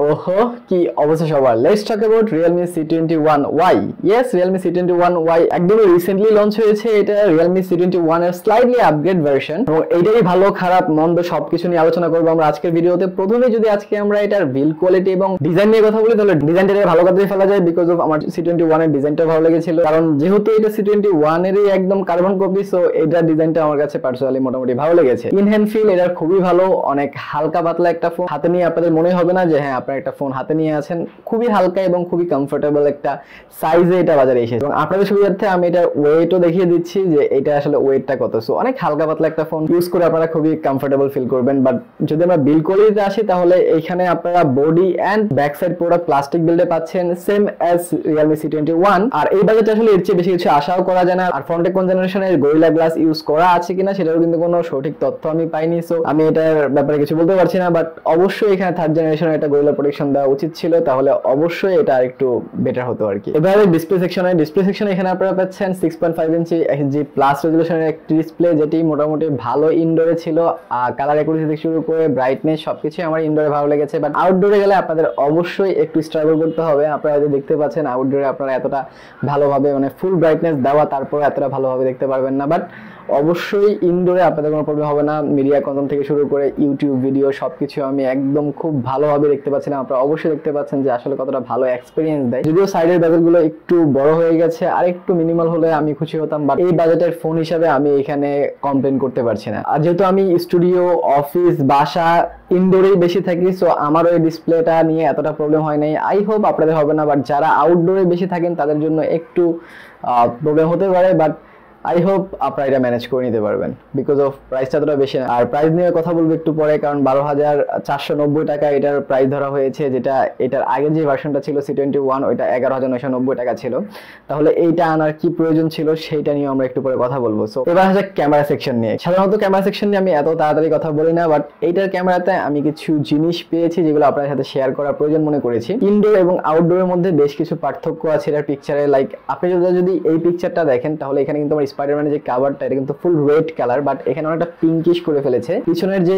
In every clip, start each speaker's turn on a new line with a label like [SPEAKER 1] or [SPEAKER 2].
[SPEAKER 1] ওহো কি অবস্থা সবার। Let's talk about Realme C21Y। Yes, Realme C21Y একদমই রিসেন্টলি লঞ্চ হয়েছে। এটা Realme C21 এর স্লাইটলি আপগ্রেড ভার্সন এবং এইটারই ভালো খারাপ মন্দ সবকিছু নিয়ে আলোচনা করবো আমরা আজকের ভিডিওতে। প্রথমে যদি আজকে আমরা এটার বিল্ড কোয়ালিটি এবং ডিজাইন নিয়ে কথা বলি তাহলে ডিজাইনটা ভালো কথাই ফেলা যায় বিকজ অফ আমার C21 এর ডিজাইনটা ভালো লেগেছিল, কারণ যেহেতু এটা C21 এরই একদম কার্বন কপি, সো এটার ডিজাইনটা আমার কাছে পার্সোনালি মোটামুটি ভালো লেগেছে। ইন হ্যান্ড ফিল এটার খুবই ভালো, অনেক হালকা পাতলা একটা ফোন। হাতে নিয়ে আপনাদের মনে হবে না যে হ্যাঁ আপনারা একটা ফোন হাতে নিয়ে আছেন। খুবই হালকা এবং খুবই কমফোর্টেবল একটা সাইজে এটা বাজারে এসেছে এবং আপনাদের সুবিধার্থে আমি এটার ওয়েটও দেখিয়ে দিচ্ছি যে এটা আসলে ওয়েটটা কত। সো অনেক হালকা পাতলা একটা ফোন ইউজ করে আপনারা খুবই কমফোর্টেবল ফিল করবেন। বাট যদি আমরা বিল্ড কোয়ালিটিতে আসি তাহলে এইখানে আপনারা body and back side product plastic বিল্ডে পাচ্ছেন সেম অ্যাজ Realme C21। আর এই বাজেটে আসলে এর চেয়ে বেশি কিছু আশাও করা যায় না। আর ফ্রন্টে কোন জেনারেশনের গরিলা গ্লাস ইউজ করা আছে কিনা সেটারও কিন্তু কোনো সঠিক তথ্য আমি পাইনি, সো আমি এটার ব্যাপারে কিছু বলতে পারছি না। বাট অবশ্যই এখানে থার্ড জেনারেশনের একটা গরিলা প্রোটেকশন দেওয়া উচিত ছিল, তাহলে অবশ্যই এটা একটু বেটার হতো আর কি। এবারে ডিসপ্লে সেকশনে এখানে আপনারা পাচ্ছেন 6.5 ইঞ্চি HD প্লাস রেজুলেশনের একটি ডিসপ্লে, যেটি মোটামুটি ভালো ইনডোরে ছিল। কালার অ্যাকুরেসি থেকে শুরু করে ব্রাইটনেস সবকিছু আমার ইনডোরে ভালো লেগেছে। বাট আউটডোরে গেলে আপনাদের অবশ্যই একটু স্ট্রাগল করতে হবে। আপনারা যদি দেখতে পাচ্ছেন আউটডোরে আপনারা এতটা ভালোভাবে মানে ফুল ব্রাইটনেস দেওয়া তারপর এতটা ভালোভাবে দেখতে পারবেন না। বাট অবশ্যই ইনডোরে আপনাদের কোনো প্রবলেম হবে না। মিডিয়া কনজুম থেকে শুরু করে ইউটিউব ভিডিও সবকিছু আমি একদম খুব ভালোভাবে দেখতে পাচ্ছিলাম। আপনারা অবশ্যই দেখতে পাচ্ছেন যে আসলে কতটা ভালো এক্সপিরিয়েন্স দেয়। যদিও সাইডের বেজেলগুলো একটু বড় হয়ে গেছে, আর একটু মিনিমাল হলে আমি খুশি হতাম, বাট এই বাজেটের ফোন হিসাবে আমি এখানে কমপ্লেন করতে পারছি না। আর যেহেতু আমি স্টুডিও, অফিস, বাসা ইনডোরেই বেশি থাকি, সো আমার ওই ডিসপ্লেটা নিয়ে এতটা প্রবলেম হয় নাই। আই হোপ আপনাদের হবে না। বাট যারা আউটডোরে বেশি থাকেন তাদের জন্য একটু প্রবলেম হতে পারে, বাট আই হোপ আপনারা এটা ম্যানেজ করে নিতে পারবেন বিকজ অফ প্রাইসটা এতটা বেশি না। আর প্রাইস নিয়ে কথা বলবো একটু পরে, কারণ 12,490 টাকা এটার প্রাইস ধরা হয়েছে, যেটা এটার আগের যে ভার্সনটা ছিল C21 ওইটা 11,990 টাকা ছিল। তাহলে এইটা আনার কি প্রয়োজন ছিল সেইটা নিয়ে আমরা একটু পরে কথা বলবো। সো এবার আসলে ক্যামেরা সেকশন নিয়ে। সাধারণত ক্যামেরা সেকশন নিয়ে আমি এত তাড়াতাড়ি কথা বলি না, বাট এইটার ক্যামেরাতে আমি কিছু জিনিস পেয়েছি যেগুলো আপনাদের সাথে শেয়ার করার প্রয়োজন মনে করেছি। ইনডোর এবং আউটডোরের মধ্যে বেশ কিছু পার্থক্য আছে এটার পিকচারে। লাইক আপনি যদি এই পিকচারটা দেখেন তাহলে এখানে কিন্তু স্পাইডারম্যানের যে কাভারটা এটা কিন্তু ফুল রেড কালার, বাট এখানে অনেকটা পিঙ্কিশ করে ফেলেছে। পিছনের যে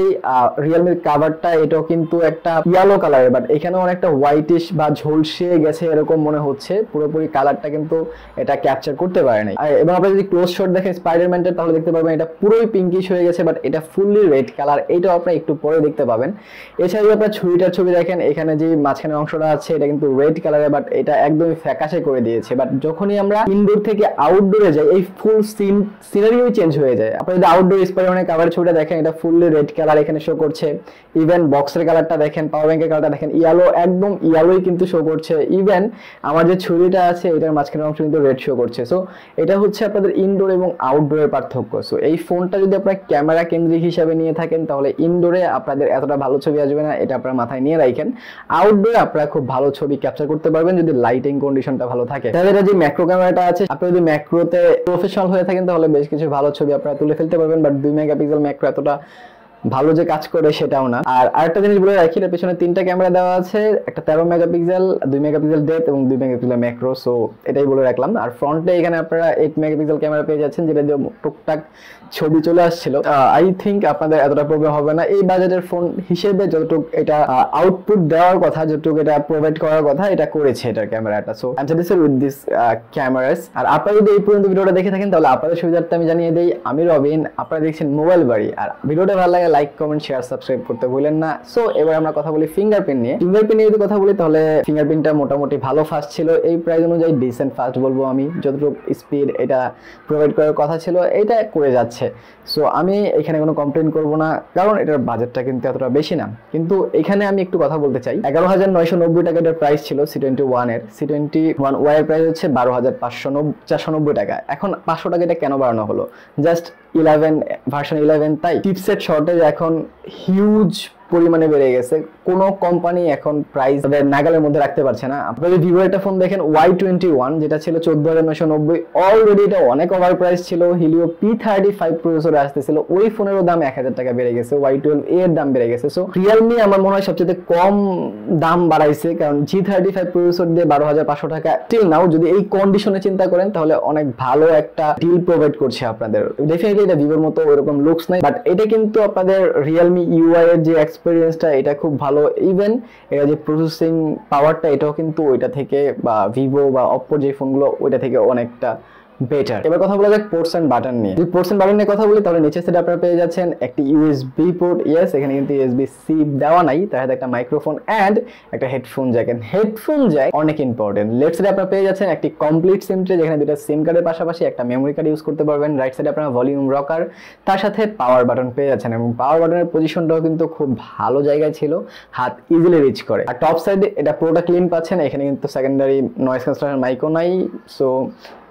[SPEAKER 1] রিয়েলমির কাভারটা এটাও কিন্তু একটা ইয়েলো কালারের, বাট এখানে অনেকটা হোয়াইটিশ বা ঝলসে গেছে এরকম মনে হচ্ছে। পুরোপুরি কালারটা কিন্তু এটা ক্যাপচার করতে পারে নাই। এবং আপনি যদি ক্লোজ শট দেখেন স্পাইডারম্যানটা তাহলে দেখতে পারবেন এটা পুরোই পিঙ্কিশ হয়ে গেছে, বাট এটা ফুললি রেড কালার। এইটাও আপনি একটু পরে দেখতে পাবেন। এছাড়া যদি আপনার ছুরিটার ছবি দেখেন এখানে যে মাঝখানের অংশটা আছে এটা কিন্তু রেড কালারের, বাট এটা একদমই ফ্যাকাশে করে দিয়েছে। বাট যখনই আমরা ইনডোর থেকে আউটডোরে যাই এই ফুল সিনারিও চেঞ্জ হয়ে যায়। আপনি যদি আউটডোর স্পাইডারম্যানের কাভারের ছবিটা দেখেন এটা ফুললি রেড কালার এখানে শো করছে। ইভেন বক্সের কালারটা দেখেন, পাওয়ার ব্যাংকের কালারটা দেখেন ইয়েলো, একদম ইয়েলোই কিন্তু শো করছে। ইভেন আমার যে ছুরিটা আছে এটার মাঝখানের অংশ কিন্তু রেড শো করছে। সো এটা হচ্ছে আপনাদের ইনডোর এবং আউটডোরের পার্থক্য। সো এই ফোনটা যদি আপনারা ক্যামেরা কেন্দ্রিক হিসাবে নিয়ে থাকেন তাহলে ইনডোরে আপনাদের এতটা ভালো ছবি আসবে না, এটা আপনারা মাথায় নিয়ে রাখেন। আউটডোরে আপনারা খুব ভালো ছবি ক্যাপচার করতে পারবেন যদি লাইটিং কন্ডিশনটা ভালো থাকে। তাহলে যে ম্যাক্রো ক্যামেরাটা আছে আপনি যদি ম্যাক্রোতে প্রফেশনাল হয়ে থাকেন তাহলে বেশ কিছু ভালো ছবি আপনারা তুলে ফেলতে পারবেন, বাট 2 মেগাপিক্সেল ম্যাক্রো এতটা ভালো যে কাজ করে সেটাও না। আর আরেকটা জিনিস বলে রাখি, এর পেছনে 3টা ক্যামেরা দেওয়া আছে, একটা 13 মেগাপিক্সেল, 2 মেগাপিক্সেল ডেপথ এবং 2 মেগাপিক্সেল ম্যাক্রো। সো এটাই বলে রাখলাম। আর ফ্রন্টে এখানে আপনারা 8 মেগাপিক্সেল ক্যামেরা পেয়ে যাচ্ছেন, যেটা দিয়ে টুকটাক ছবি চলে আসছিল। আই থিঙ্ক আপনাদের এতটা প্রবলেম হবে না। এই বাজেটের ফোন হিসেবে যতটুকু এটা আউটপুট দেওয়ার কথা, যতটুকু এটা প্রোভাইড করার কথা এটা করেছে এটার ক্যামেরাটা। So I am satisfied with this cameras. আর আপনারা যদি এই পর্যন্ত ভিডিওটা দেখে থাকেন তাহলে আপনাদের সুবিধার্থে আমি জানিয়ে দেই আমি রবিন, আপনারা দেখছেন মোবাইল বাড়ি। আর ভিডিওটা ভালো লাগে লাইক, কমেন্ট, শেয়ার, সাবস্ক্রাইব করতে ভুলেন না। সো এবার আমরা কথা বলি ফিঙ্গারপ্রিন্ট নিয়ে। ফিঙ্গারপ্রিন্ট নিয়ে যদি কথা বলি তাহলে ফিঙ্গারপ্রিন্টটা মোটামুটি ভালো ফাস্ট ছিল। এই প্রাইস অনুযায়ী ডিসেন্ট ফাস্ট বলবো আমি। যতটুকু স্পিড এটা প্রোভাইড করার কথা ছিল এটা করে যাচ্ছে। সো আমি এখানে কোনো কমপ্লেন করব না, কারণ এটার বাজেটটা কিন্তু এতটা বেশি না। কিন্তু এখানে আমি একটু কথা বলতে চাই। 11,990 টাকা এটার প্রাইস ছিল C21 এর। C21Y এর প্রাইস হচ্ছে 12,490 টাকা। এখন 500 টাকা এটা কেন বাড়ানো হলো? জাস্ট 11 ভার্সন 11 তাই চিপসেট শর্টেজ এখন হিউজ পরিমাণে বেড়ে গেছে। কোনো কোম্পানি এখন প্রাইস তাদের নাগালের মধ্যে রাখতে পারছে না। আপনারা ভিভো একটা ফোন দেখেন Y21 যেটা ছিল 14,990, অলরেডি এটা অনেক ওভার প্রাইস ছিল। হিলিও P35 প্রসেসর আসতেছিল, ওই ফোনেরও দাম 1000 টাকা বেড়ে গেছে। Y12 এর দাম বেড়ে গেছে। সো রিয়েলমি আমার মনে হয় সবচেয়ে কম দাম বাড়াইছে, কারণ G35 প্রসেসর দিয়ে 12,500 টাকা টিল নাও যদি এই কন্ডিশনে চিন্তা করেন তাহলে অনেক ভালো একটা ডিল প্রোভাইড করছে আপনাদের। ডেফিনেটলি এটা ভিভোর মতো ওইরকম লুকস নাই, বাট এটা কিন্তু আপনাদের রিয়েলমি UI এর যে এক্সপেরিয়েন্সটা এটা খুব ভালো, ইভেন এটা যে প্রসেসিং পাওয়ারটা এটাও কিন্তু ওইটা থেকে বা ভিভো বা অপ্পো যে ফোনগুলো ওইটা থেকে অনেকটা বেটার। এবার কথা বলা যাক পোর্টস এন্ড বাটন নিয়ে। যদি পোর্টস এন্ড বাটন নিয়ে কথা বলি তাহলে নিচের সাইডে আপনারা পেয়ে যাচ্ছেন একটি ইউএসবি পোর্ট, ইয়েস এখানে কিন্তু ইউএসবি সি দেওয়া নাই, তার সাথে একটা মাইক্রোফোন এন্ড একটা হেডফোন জ্যাক। হেডফোন জ্যাক অনেক ইম্পর্টেন্ট। লেফট সাইডে আপনারা পেয়ে যাচ্ছেন একটি কমপ্লিট সিম ট্রে, যেখানে দুটো সিম কার্ডের পাশাপাশি একটা মেমোরি কার্ড ইউজ করতে পারবেন। রাইট সাইডে আপনারা ভলিউম রকার, তার সাথে পাওয়ার বাটন পেয়ে যাচ্ছেন, এবং পাওয়ার বাটনের পজিশনটাও কিন্তু খুব ভালো জায়গায় ছিল, হাত ইজিলি রিচ করে। আর টপ সাইডে এটা পুরোটা ক্লিন পাচ্ছেন, এখানে কিন্তু সেকেন্ডারি নয়েজ ক্যান্সেলেশন মাইকও নাই, সো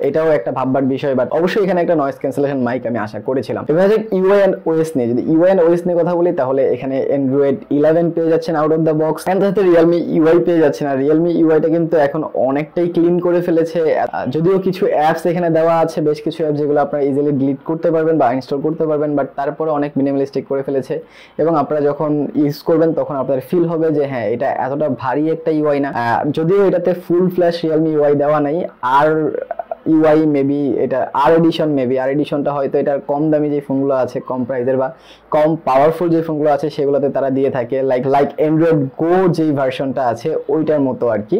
[SPEAKER 1] এটাও একটা ভাববার বিষয়, বাট অবশ্যই এখানে একটা নয়েজ ক্যান্সেলেশন মাইক আমি আশা করেছিলাম। এবার যে ইউআই এন্ড ওএস নিয়ে, যদি ইউআই এন্ড ওএস নিয়ে কথা বলি তাহলে এখানে অ্যান্ড্রয়েড 11 পেয়ে যাচ্ছেন out of the box, and তাতে রিয়েলমি ইউআই পেয়ে যাচ্ছেন। আর রিয়েলমি ইউআইটা কিন্তু এখন অনেকটাই ক্লিন করে ফেলেছে, যদিও কিছু অ্যাপস এখানে দেওয়া আছে, বেশ কিছু অ্যাপ যেগুলো আপনারা ইজিলি ডিলিট করতে পারবেন বা ইনস্টল করতে পারবেন, বাট তারপরে অনেক মিনিমালিস্টিক করে ফেলেছে, এবং আপনারা যখন ইউজ করবেন তখন আপনাদের ফিল হবে যে হ্যাঁ এটা এতটা ভারী একটা ইউআই না। যদিও এটাতে ফুল ফ্ল্যাশ রিয়েলমি ইউআই দেওয়া নাই, আর ইউআই মেবি এটা আর এডিশনটা হয়তো এটার কম দামি যে ফোনগুলো আছে, কম প্রাইসের বা কম পাওয়ারফুল যে ফোনগুলো আছে সেগুলোতে তারা দিয়ে থাকে, লাইক অ্যান্ড্রয়েড গো যেই ভার্সনটা আছে ওইটার মতো আর কি।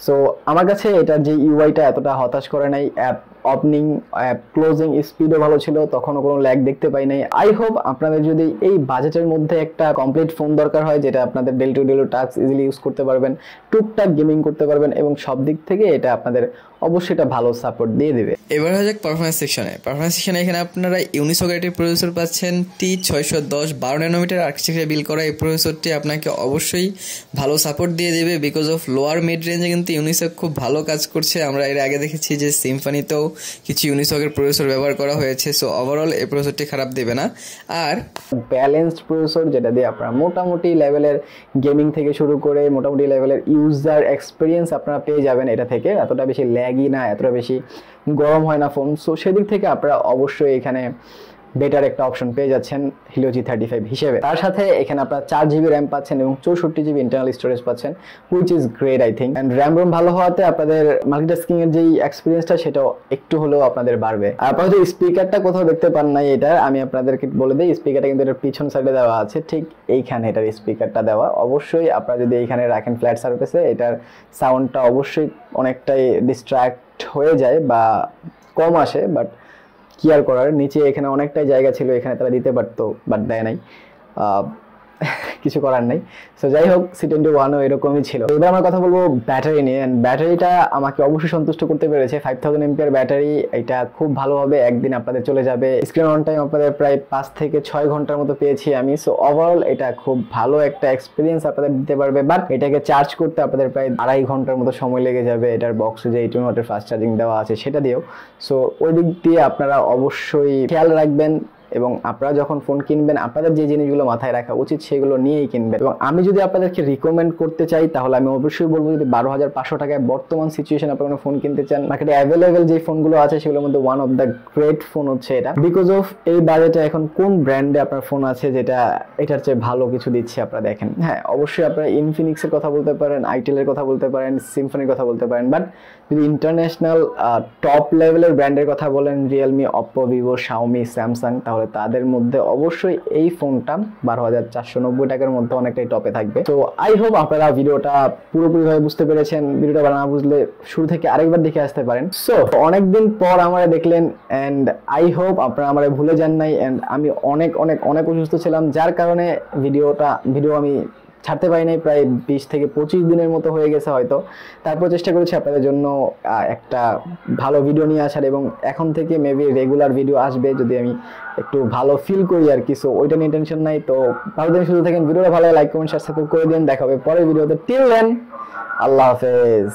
[SPEAKER 1] সো আমার কাছে এটার যে ইউআইটা এতটা হতাশ করে নাই, অ্যাপ ওপেনিং অ্যাপ ক্লোজিং স্পিডও ভালো ছিল, তখনও কোনো ল্যাগ দেখতে পাই নাই। আই হোপ আপনাদের যদি এই বাজেটের মধ্যে একটা কমপ্লিট ফোন দরকার হয় যেটা আপনাদের day to day task easily use করতে পারবেন, টুকটাক গেমিং করতে পারবেন, এবং সব দিক থেকে এটা আপনাদের অবশ্যই এটা ভালো সাপোর্ট দিয়ে দেবে।
[SPEAKER 2] এবার হয়ে যাক পারফরমেন্স সেকশনে। এখানে আপনারা ইউনিসোকেটের প্রসেসর পাচ্ছেন T610 12 ন্যানোমিটার আর্কিটেকচারে বিল্ড করা। এই প্রসেসরটি আপনাকে অবশ্যই ভালো সাপোর্ট দিয়ে দেবে, বিকজ অফ লোয়ার মিড রেঞ্জে কিন্তু ইউনিসক খুব ভালো কাজ করছে। আমরা এর আগে দেখেছি যে সিম্ফনিতেও কিছু ইউনিসকের প্রসেসর ব্যবহার করা হয়েছে, সো ওভারঅল এই প্রসেসরটি খারাপ দেবে না। আর
[SPEAKER 1] ব্যালেন্সড প্রসেসর যেটা দিয়ে আপনারা মোটামুটি লেভেলের গেমিং থেকে শুরু করে মোটামুটি লেভেলের ইউজার এক্সপিরিয়েন্স আপনারা পেয়ে যাবেন এটা থেকে। এতটা বেশি ল্যাগই না, এতটা বেশি গরম হয় না ফোন, সো সেদিক থেকে আপনারা অবশ্যই এখানে বেটার একটা অপশন পেয়ে যাচ্ছেন Helio G35 হিসেবে। তার সাথে এখানে আপনারা 4GB র্যাম পাচ্ছেন এবং 64GB ইন্টারনাল স্টোরেজ পাচ্ছেন, which is great I think. And RAM ROM ভালো হওয়াতে আপনাদের মাল্টিটাস্কিং এর যেই এক্সপিরিয়েন্সটা সেটাও একটু হলেও আপনাদের বাড়বে। আর আপনারা যদি স্পিকারটা কোথাও দেখতে পান নাই, এটা আমি আপনাদেরকে বলে দিই, স্পিকারটা কিন্তু এটার পিছন সাইডে দেওয়া আছে, ঠিক এইখানে এটার স্পিকারটা দেওয়া। অবশ্যই আপনারা যদি এইখানে রাখেন ফ্ল্যাট সারফেসে, এটার সাউন্ডটা অবশ্যই অনেকটাই ডিস্ট্র্যাক্ট হয়ে যায় বা কম আসে, বাট কি আর করার, নিচে এখানে অনেকটাই জায়গা ছিল, এখানে তারা দিতে পারতো বাট দেয় নাই, কিছু করার নাই। সো যাই হোক, C21ও এরকমই ছিল। এবার আমরা কথা বলবো ব্যাটারি নিয়ে। ব্যাটারিটা আমাকে অবশ্যই সন্তুষ্ট করতে পেরেছে। 5000 mAh ব্যাটারি, এটা খুব ভালোভাবে একদিন আপনাদের চলে যাবে। স্ক্রিন অন টাইম আপনাদের প্রায় 5 থেকে 6 ঘন্টার মতো পেয়েছি আমি। সো ওভারঅল এটা খুব ভালো একটা এক্সপিরিয়েন্স আপনাদের দিতে পারবে, বাট এটাকে চার্জ করতে আপনাদের প্রায় 2.5 ঘন্টার মতো সময় লেগে যাবে। এটার বক্সে যে 18 ওয়াটের ফাস্ট চার্জিং দেওয়া আছে সেটা দিয়েও। সো ওই দিক দিয়ে আপনারা অবশ্যই খেয়াল রাখবেন, এবং আপনারা যখন ফোন কিনবেন আপনাদের যে জিনিসগুলো মাথায় রাখা উচিত সেগুলো নিয়েই কিনবেন। এবং আমি যদি আপনাদেরকে রিকমেন্ড করতে চাই তাহলে আমি অবশ্যই বলবো, যদি 12,500 টাকায় বর্তমান সিচুয়েশন আপনারা কোনো ফোন কিনতে চান, মার্কেটে অ্যাভেলেবেল যে ফোনগুলো আছে সেগুলোর মধ্যে one of the great phone হচ্ছে এটা। বিকজ অফ এই বাজেটে এখন কোন ব্র্যান্ডে আপনার ফোন আছে যেটা এটার চেয়ে ভালো কিছু দিচ্ছে আপনারা দেখেন। হ্যাঁ, অবশ্যই আপনারা ইনফিনিক্সের কথা বলতে পারেন, আইটেলের কথা বলতে পারেন, সিম্ফনির কথা বলতে পারেন, বাট যদি ইন্টারন্যাশনাল টপ লেভেলের ব্র্যান্ডের কথা বলেন, Realme, Oppo, Vivo, Xiaomi, Samsung, তাহলে তাদের মধ্যে অবশ্যই এই ফোনটা 12,490 টাকার মধ্যে অনেকটাই টপে থাকবে। তো আই হোপ আপনারা ভিডিওটা পুরোপুরিভাবে বুঝতে পেরেছেন। ভিডিওটা না বুঝলে শুরু থেকে আরেকবার দেখে আসতে পারেন। সো অনেকদিন পর আমারে দেখলেন, এন্ড আই হোপ আপনারা আমারে ভুলে যান নাই। এন্ড আমি অনেক অনেক অনেক অসুস্থ ছিলাম, যার কারণে ভিডিও আমি ছাড়তে পারি নাই, প্রায় 20 থেকে 25 দিনের মতো হয়ে গেছে হয়তো। তারপর চেষ্টা করেছি আপনাদের জন্য একটা ভালো ভিডিও নিয়ে আসার, এবং এখন থেকে মেবি রেগুলার ভিডিও আসবে যদি আমি একটু ভালো ফিল করি আর কিছু, ওইটা নিয়ে টেনশন নাই। তো ভালো দিন, সুস্থ থাকেন। ভিডিওটা ভালো লাইক কমেন্ট শেয়ার সাবস্ক্রাইব করে দিন। দেখা হবে পরের ভিডিওতে। টিল দেন, আল্লাহ হাফেজ।